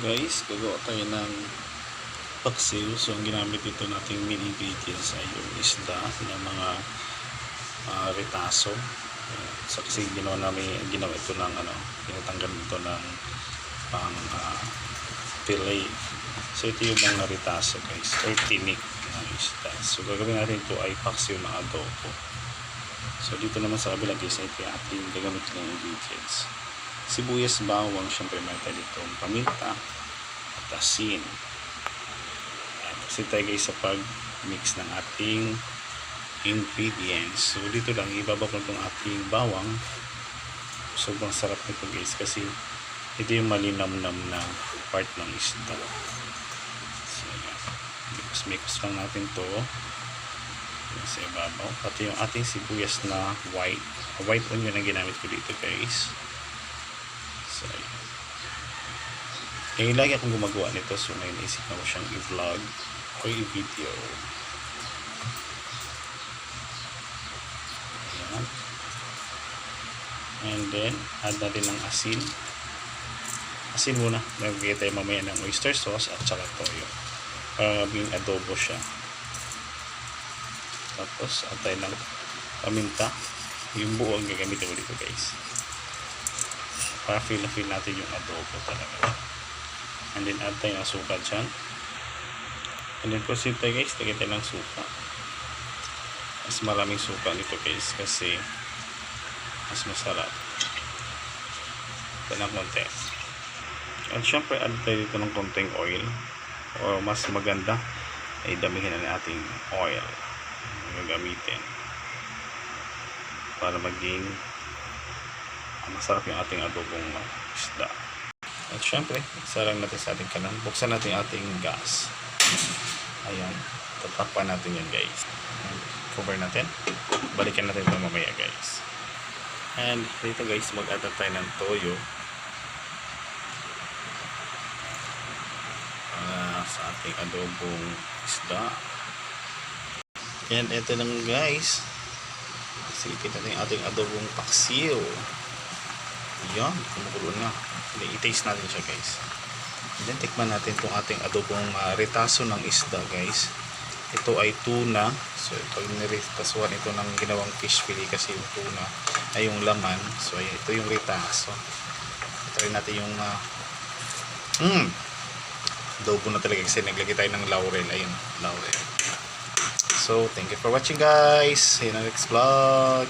guys, gagawa tayo ng paksiw. So ang ginamit dito nating main ingredients ay yung isda ng mga retaso. So kasi ginawa ito ng tinatanggal ito ng pang fillet. So ito yung mga retaso guys, or tinik ng isda. So gagawin natin ito ay paksiw na adobo. So dito naman sa kabila guys, ito yung ating gagamit ng ingredients: sibuyas, bawang, syempre may tayo ditong paminta at asin. Kasi tayo guys sa pag mix ng ating ingredients. So dito lang ibabak ko itong ating bawang. Sobrang sarap nito guys kasi ito yung malinamnam na part ng isda. So mix lang natin to sa ibabaw. Pati yung ating sibuyas na white onion na ginamit ko dito guys. So, lagi akong gumagawa nito, so ngayon isip na ko siyang i-vlog o i-video. Ayan. And then add natin ng asin. Asin muna, magiging tayo mamaya ng oyster sauce at saka toyo para maging adobo siya. Tapos add tayo ng paminta, yung buo ang gagamitin ko dito guys para feel natin yung adobo talaga. And then add tayo ng suka dyan. And then proceed tayo guys, lagyan tayo ng suka. Mas maraming suka nito guys kasi mas masarap. Ito ng konti. At syempre add tayo dito ng konting oil, o mas maganda ay damihin na nating oil na gagamitin para maging masarap yung ating adobong isda. At syempre, sarang natin sa ating kalan. Buksan natin yung ating gas. Ayan. Tatakpan natin yan guys. Cover natin. Balikan natin ito mamaya guys. And dito guys, mag-add tayo ng toyo. Sa ating adobong isda. And ito lang guys. Silipin natin yung ating adobong paksiw. Yan, kumukulo na. I-taste natin siya guys. And then tikman natin itong ating adobong retaso ng isda guys. Ito ay tuna. So ito yung niretasuan ito ng ginawang fish fillet kasi yung tuna ay yung laman. So ito yung retaso. Try natin yung adobo na talaga kasi naglagay tayo ng laurel. Ayun, laurel. So thank you for watching guys. See you in the next vlog.